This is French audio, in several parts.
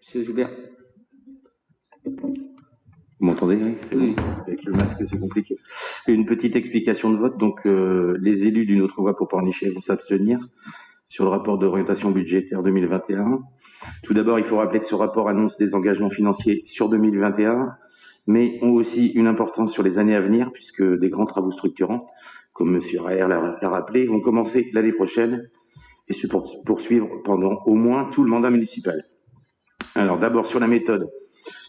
Monsieur Joubert. Vous m'entendez? Oui. Avec le masque, c'est compliqué. Une petite explication de vote. Donc, les élus d'une autre voie pour Pornichet vont s'abstenir sur le rapport d'orientation budgétaire 2021. Tout d'abord, il faut rappeler que ce rapport annonce des engagements financiers sur 2021, mais ont aussi une importance sur les années à venir, puisque des grands travaux structurants, comme M. Raher l'a rappelé, vont commencer l'année prochaine et se poursuivre pendant au moins tout le mandat municipal. Alors, d'abord, sur la méthode.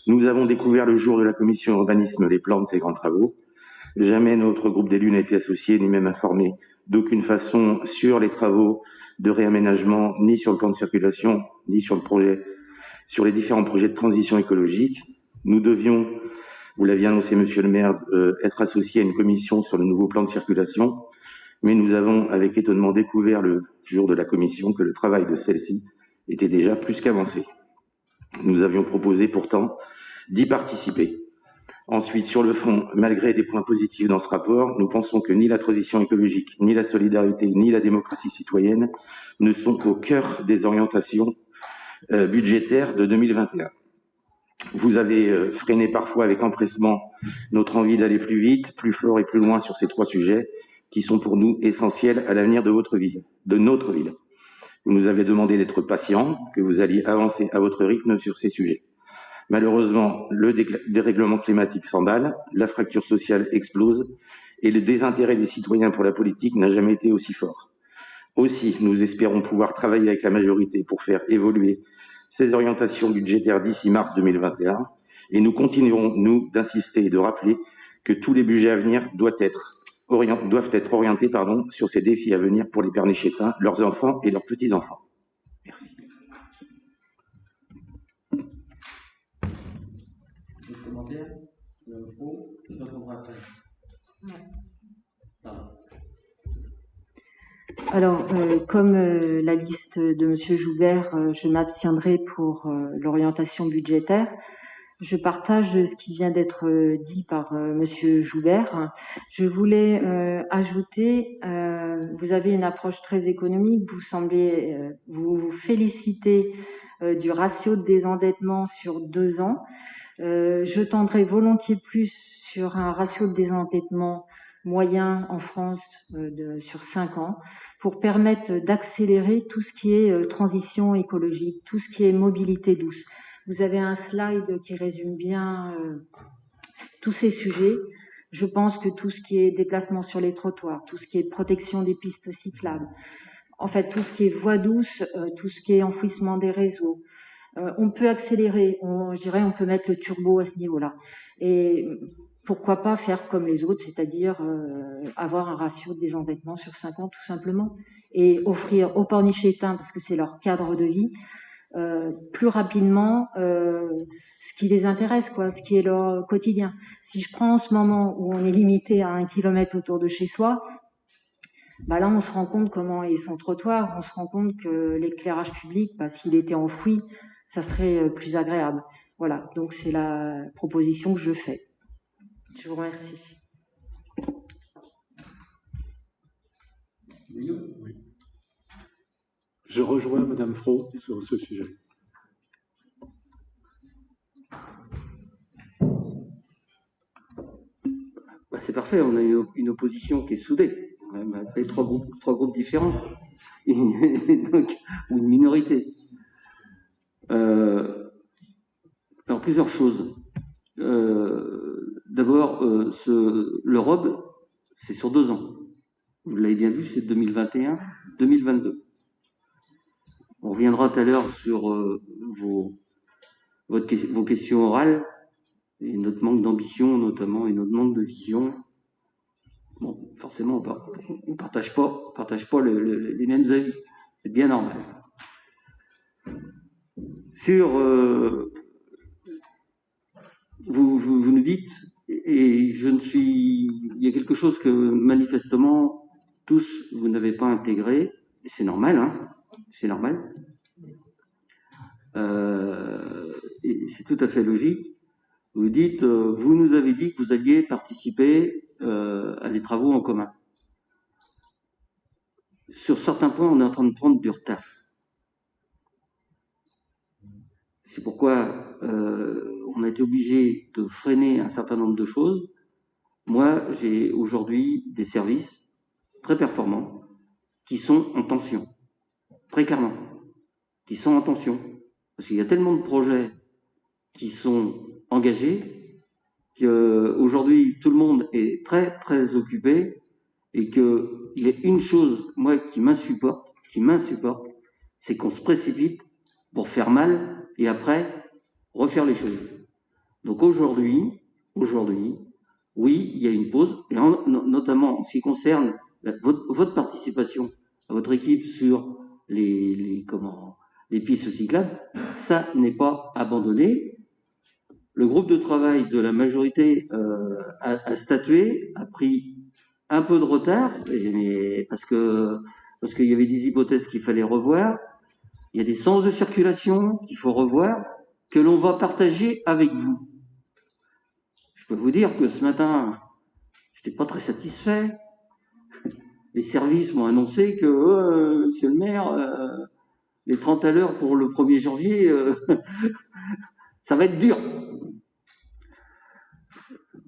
Nous avons découvert le jour de la commission urbanisme les plans de ces grands travaux. Jamais notre groupe d'élus n'a été associé, ni même informé d'aucune façon sur les travaux de réaménagement, ni sur le plan de circulation, ni sur les différents projets de transition écologique. Nous devions, vous l'aviez annoncé, monsieur le maire, être associés à une commission sur le nouveau plan de circulation, mais nous avons, avec étonnement, découvert le jour de la commission que le travail de celle-ci était déjà plus qu'avancé. Nous avions proposé pourtant d'y participer. Ensuite, sur le fond, malgré des points positifs dans ce rapport, nous pensons que ni la transition écologique, ni la solidarité, ni la démocratie citoyenne ne sont au cœur des orientations budgétaires de 2021. Vous avez freiné parfois avec empressement notre envie d'aller plus vite, plus fort et plus loin sur ces trois sujets qui sont pour nous essentiels à l'avenir de votre ville, de notre ville. Vous nous avez demandé d'être patients, que vous alliez avancer à votre rythme sur ces sujets. Malheureusement, le dérèglement climatique s'emballe, la fracture sociale explose et le désintérêt des citoyens pour la politique n'a jamais été aussi fort. Aussi, nous espérons pouvoir travailler avec la majorité pour faire évoluer ces orientations budgétaires d'ici mars 2021 et nous continuerons, nous, d'insister et de rappeler que tous les budgets à venir doivent être orientés sur ces défis à venir pour les Pernichétains, leurs enfants et leurs petits-enfants. Merci. Alors, comme la liste de Monsieur Joubert, je m'abstiendrai pour l'orientation budgétaire. Je partage ce qui vient d'être dit par Monsieur Joubert. Je voulais ajouter, vous avez une approche très économique, vous semblez vous féliciter du ratio de désendettement sur 2 ans. Je tendrai volontiers plus sur un ratio de désendettement moyen en France sur 5 ans pour permettre d'accélérer tout ce qui est transition écologique, tout ce qui est mobilité douce. Vous avez un slide qui résume bien tous ces sujets. Je pense que tout ce qui est déplacement sur les trottoirs, tout ce qui est protection des pistes cyclables, en fait tout ce qui est voies douces, tout ce qui est enfouissement des réseaux, on peut accélérer, on peut mettre le turbo à ce niveau-là. Et pourquoi pas faire comme les autres, c'est-à-dire avoir un ratio de désendettement sur 5 ans tout simplement, et offrir aux Pornichétains, parce que c'est leur cadre de vie, plus rapidement ce qui les intéresse, ce qui est leur quotidien. Si je prends en ce moment où on est limité à 1 kilomètre autour de chez soi, là on se rend compte comment est son trottoir, on se rend compte que l'éclairage public, s'il était enfoui, ça serait plus agréable. Voilà, donc c'est la proposition que je fais. Je vous remercie. Oui. Je rejoins Madame Fro sur ce sujet. C'est parfait, on a une opposition qui est soudée, avec trois groupes différents, donc une minorité. Alors plusieurs choses. D'abord, le ROB, c'est sur 2 ans. Vous l'avez bien vu, c'est 2021-2022. On reviendra tout à l'heure sur vos questions orales et notre manque d'ambition notamment et notre manque de vision. Bon, forcément, on ne partage pas les mêmes avis. C'est bien normal. Sur vous nous dites, et il y a quelque chose que manifestement tous vous n'avez pas intégré, et c'est normal, c'est normal. Et c'est tout à fait logique. Vous dites, vous nous avez dit que vous alliez participer à des travaux en commun. Sur certains points, on est en train de prendre du retard. C'est pourquoi on a été obligé de freiner un certain nombre de choses. Moi, j'ai aujourd'hui des services très performants qui sont en tension, très clairement, qui sont en tension. Parce qu'il y a tellement de projets qui sont engagés qu'aujourd'hui, tout le monde est très, très occupé et qu'il y a une chose, moi, qui m'insupporte, c'est qu'on se précipite pour faire mal et après refaire les choses. Donc aujourd'hui, oui, il y a une pause, et notamment en ce qui concerne votre participation à votre équipe sur les pistes cyclables, ça n'est pas abandonné. Le groupe de travail de la majorité a statué, a pris un peu de retard, parce qu'il y avait des hypothèses qu'il fallait revoir. Il y a des sens de circulation qu'il faut revoir, que l'on va partager avec vous. Je peux vous dire que ce matin, je n'étais pas très satisfait. Les services m'ont annoncé que, monsieur le maire, les 30 à l'heure pour le 1er janvier, ça va être dur.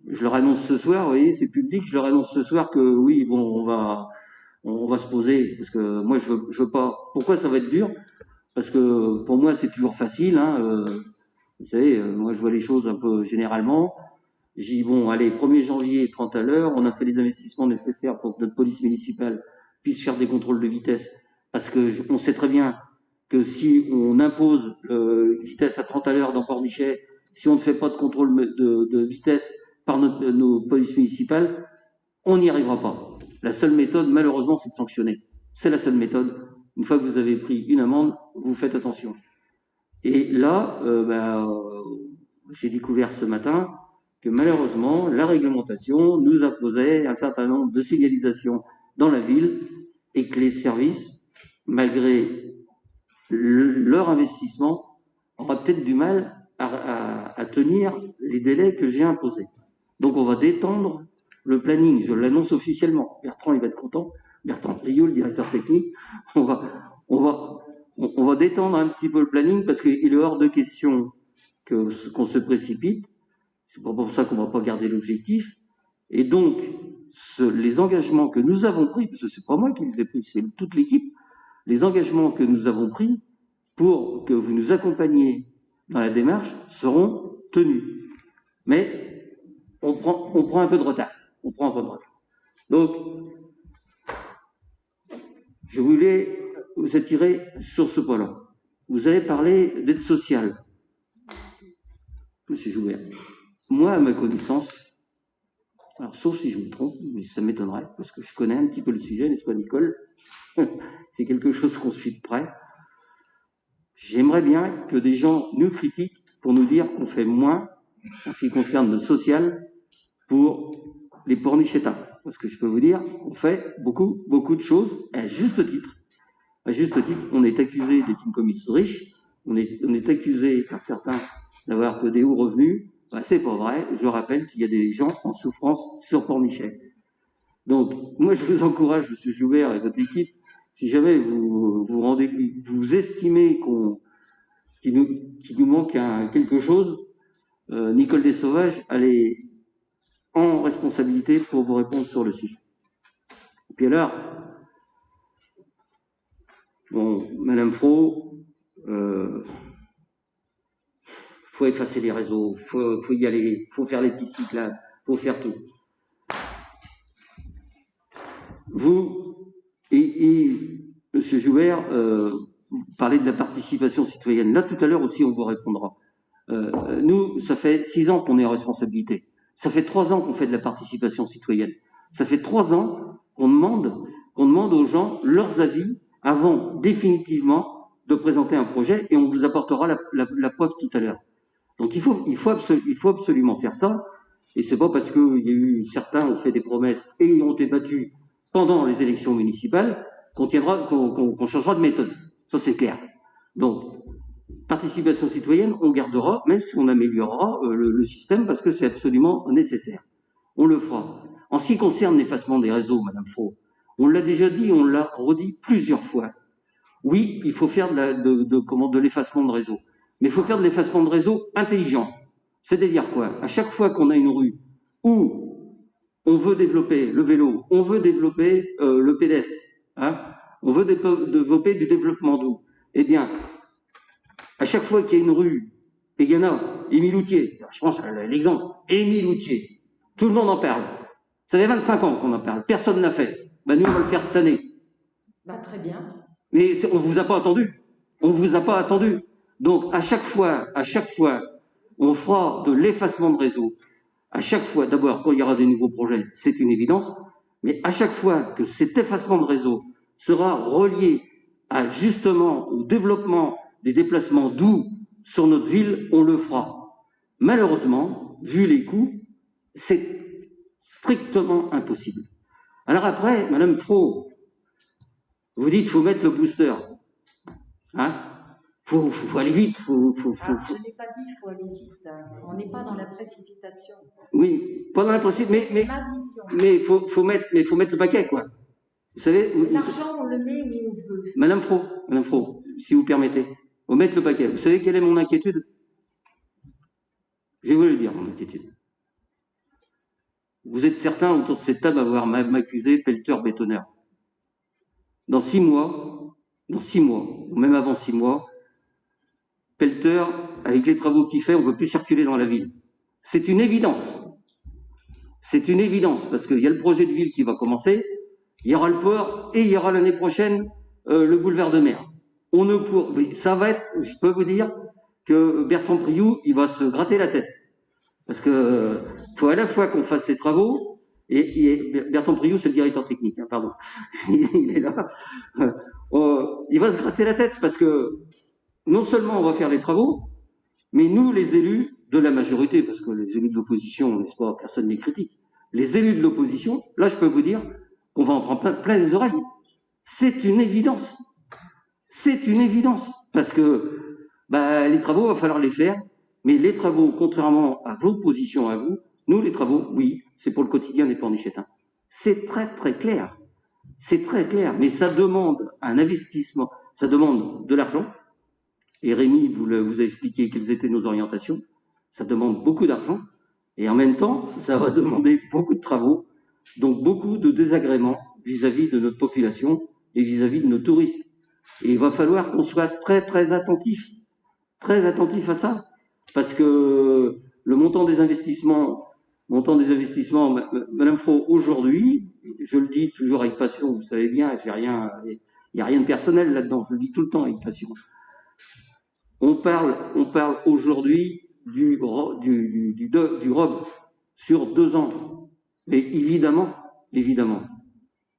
Je leur annonce ce soir, vous voyez, c'est public, je leur annonce ce soir que oui, bon, on va se poser, parce que moi, je veux pas. Pourquoi ça va être dur? Parce que pour moi, c'est toujours facile, hein, vous savez, moi, je vois les choses un peu généralement. J'ai dit, bon, allez, 1er janvier, 30 à l'heure, on a fait les investissements nécessaires pour que notre police municipale puisse faire des contrôles de vitesse, parce que on sait très bien que si on impose vitesse à 30 à l'heure dans Pornichet, si on ne fait pas de contrôle de vitesse par nos polices municipales, on n'y arrivera pas. La seule méthode, malheureusement, c'est de sanctionner. C'est la seule méthode. Une fois que vous avez pris une amende, vous faites attention. Et là, j'ai découvert ce matin que malheureusement, la réglementation nous imposait un certain nombre de signalisations dans la ville et que les services, malgré leur investissement, aura peut-être du mal à tenir les délais que j'ai imposés. Donc on va détendre le planning, je l'annonce officiellement. Bertrand, il va être content. Bertrand Priou, le directeur technique, on va détendre un petit peu le planning parce qu'il est hors de question qu'on se précipite. C'est pas pour ça qu'on va pas garder l'objectif. Et donc, les engagements que nous avons pris, parce que c'est pas moi qui les ai pris, c'est toute l'équipe, les engagements que nous avons pris pour que vous nous accompagniez dans la démarche seront tenus. Mais on prend un peu de retard. Donc, je voulais vous attirer sur ce point-là. Vous avez parlé d'aide sociale, monsieur Joubert. Moi, à ma connaissance, alors sauf si je me trompe, mais ça m'étonnerait, parce que je connais un petit peu le sujet, n'est-ce pas, Nicole? C'est quelque chose qu'on suit de près. J'aimerais bien que des gens nous critiquent pour nous dire qu'on fait moins en ce qui concerne le social pour les pornichétins. Parce que je peux vous dire qu'on fait beaucoup de choses à juste titre. À juste titre, on est accusé d'être une commune riche, on est accusé par certains d'avoir que des hauts revenus. Ben, c'est pas vrai. Je rappelle qu'il y a des gens en souffrance sur Pornichet. Donc, moi, je vous encourage, monsieur Joubert et votre équipe, si jamais vous estimez qu'il nous manque quelque chose, Nicole Dessauvages, allez en responsabilité pour vous répondre sur le sujet. Et puis alors, bon, Madame Fro, faut effacer les réseaux, faut y aller, faut faire les pistes cyclables, faut faire tout. Vous et monsieur Joubert, vous parlez de la participation citoyenne. Là, tout à l'heure aussi, on vous répondra. Nous, ça fait 6 ans qu'on est en responsabilité. Ça fait 3 ans qu'on fait de la participation citoyenne. Ça fait 3 ans qu'on demande aux gens leurs avis avant définitivement de présenter un projet et on vous apportera la preuve tout à l'heure. Donc il faut absolument faire ça. Et c'est pas parce qu'il y a eu certains ont fait des promesses et ont été battus pendant les élections municipales qu'on changera de méthode. Ça c'est clair. Donc participation citoyenne, on gardera, même si on améliorera le système parce que c'est absolument nécessaire. On le fera. En ce qui concerne l'effacement des réseaux, Madame Fro, on l'a déjà dit, on l'a redit plusieurs fois. Oui, il faut faire de l'effacement de réseau. Mais il faut faire de l'effacement de réseau intelligent. C'est-à-dire quoi? À chaque fois qu'on a une rue où on veut développer le vélo, on veut développer le pédestre, hein, on veut développer du développement doux, eh bien, à chaque fois qu'il y a une rue, et il y en a, Émile Loutier, je pense à l'exemple, Émile Loutier, tout le monde en parle. Ça fait 25 ans qu'on en parle, personne ne l'a fait. Ben, nous, on va le faire cette année. Bah, très bien. Mais on ne vous a pas attendu. On ne vous a pas attendu. Donc, à chaque fois, on fera de l'effacement de réseau. À chaque fois, d'abord, quand il y aura des nouveaux projets, c'est une évidence. Mais à chaque fois que cet effacement de réseau sera relié à justement au développement des déplacements doux sur notre ville, on le fera. Malheureusement, vu les coûts, c'est strictement impossible. Alors après, Madame Fro, vous dites qu'il faut mettre le booster. Hein? Faut aller vite. Je n'ai pas dit qu'il faut aller vite. On n'est pas dans la précipitation. Oui, pas dans la précipitation, mais il faut mettre le paquet, quoi. Vous savez. L'argent, on le met où on veut. Madame Fro, si vous permettez, faut mettre le paquet. Vous savez quelle est mon inquiétude? Je vais vous le dire, mon inquiétude. Vous êtes certains autour de cette table à avoir m'accusé pelleteur bétonneur. Dans 6 mois, ou même avant 6 mois, pelleteur, avec les travaux qu'il fait, on ne peut plus circuler dans la ville. C'est une évidence. C'est une évidence, parce qu'il y a le projet de ville qui va commencer, il y aura le port, et il y aura l'année prochaine le boulevard de mer. Ça va être, je peux vous dire, que Bertrand Priou, il va se gratter la tête. Parce que faut à la fois qu'on fasse les travaux, et Bertrand Priou, c'est le directeur technique, hein, pardon. Il est là. Il va se gratter la tête, parce que non seulement on va faire les travaux, mais nous, les élus de la majorité, parce que les élus de l'opposition, n'est-ce pas, personne n'est critique, les élus de l'opposition, là, je peux vous dire qu'on va en prendre plein les oreilles. C'est une évidence. C'est une évidence. Parce que les travaux, il va falloir les faire, mais les travaux, contrairement à vos positions à vous, nous, les travaux, oui, c'est pour le quotidien des Pornichétains. C'est très, très clair. C'est très clair, mais ça demande un investissement, ça demande de l'argent. Et Rémi vous a expliqué quelles étaient nos orientations. Ça demande beaucoup d'argent. Et en même temps, ça va demander beaucoup de travaux, donc beaucoup de désagréments vis-à-vis de notre population et vis-à-vis de nos touristes. Et il va falloir qu'on soit très, très attentif à ça. Parce que le montant des investissements, Madame Fro, aujourd'hui, je le dis toujours avec passion, vous savez bien, il n'y a rien de personnel là-dedans, je le dis tout le temps avec passion. On parle aujourd'hui du ROB sur 2 ans. Mais évidemment,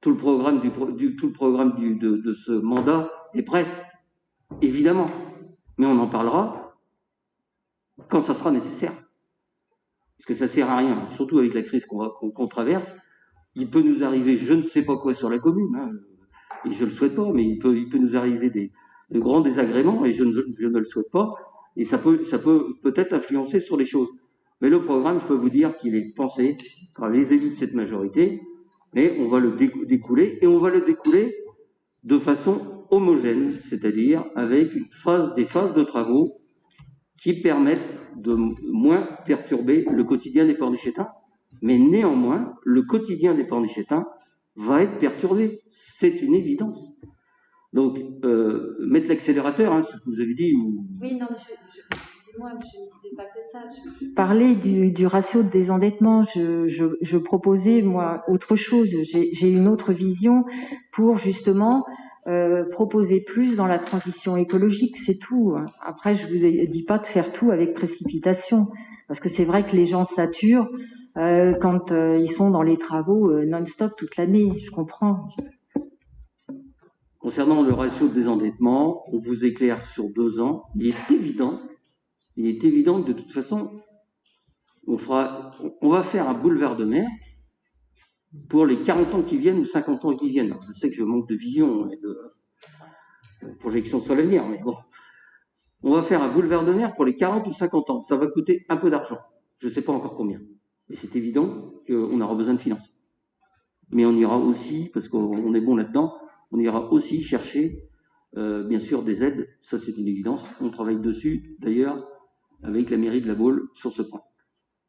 tout le programme de ce mandat est prêt. Évidemment. Mais on en parlera quand ça sera nécessaire. Parce que ça sert à rien, surtout avec la crise qu'on traverse. Il peut nous arriver je ne sais pas quoi sur la commune, hein, et je ne le souhaite pas, mais il peut nous arriver de grands désagréments, et je ne le souhaite pas, et ça peut peut-être influencer sur les choses. Mais le programme, je peux vous dire qu'il est pensé par les élus de cette majorité, mais on va le découler, et on va le découler de façon homogène, c'est-à-dire avec des phases de travaux qui permettent de moins perturber le quotidien des Pornichétains. Mais néanmoins, le quotidien des Pornichétains va être perturbé. C'est une évidence. Donc, mettre l'accélérateur, hein, ce que vous avez dit. Oui, non, excusez-moi, je ne disais pas que ça. Parler du ratio de désendettement, je proposais, moi, autre chose. J'ai une autre vision pour, justement, proposer plus dans la transition écologique, c'est tout. Après, je vous dis pas de faire tout avec précipitation, parce que c'est vrai que les gens saturent quand ils sont dans les travaux non-stop toute l'année, je comprends. Concernant le ratio de désendettement, on vous éclaire sur 2 ans. Il est évident que de toute façon, on va faire un boulevard de mer pour les 40 ans qui viennent ou 50 ans qui viennent. Alors, je sais que je manque de vision et de projection sur l'avenir, mais bon. On va faire un boulevard de mer pour les 40 ou 50 ans. Ça va coûter un peu d'argent. Je ne sais pas encore combien. Et c'est évident qu'on aura besoin de finances. Mais on ira aussi, parce qu'on est bon là-dedans, on ira aussi chercher bien sûr des aides, ça c'est une évidence. On travaille dessus, d'ailleurs, avec la mairie de La Baule sur ce point.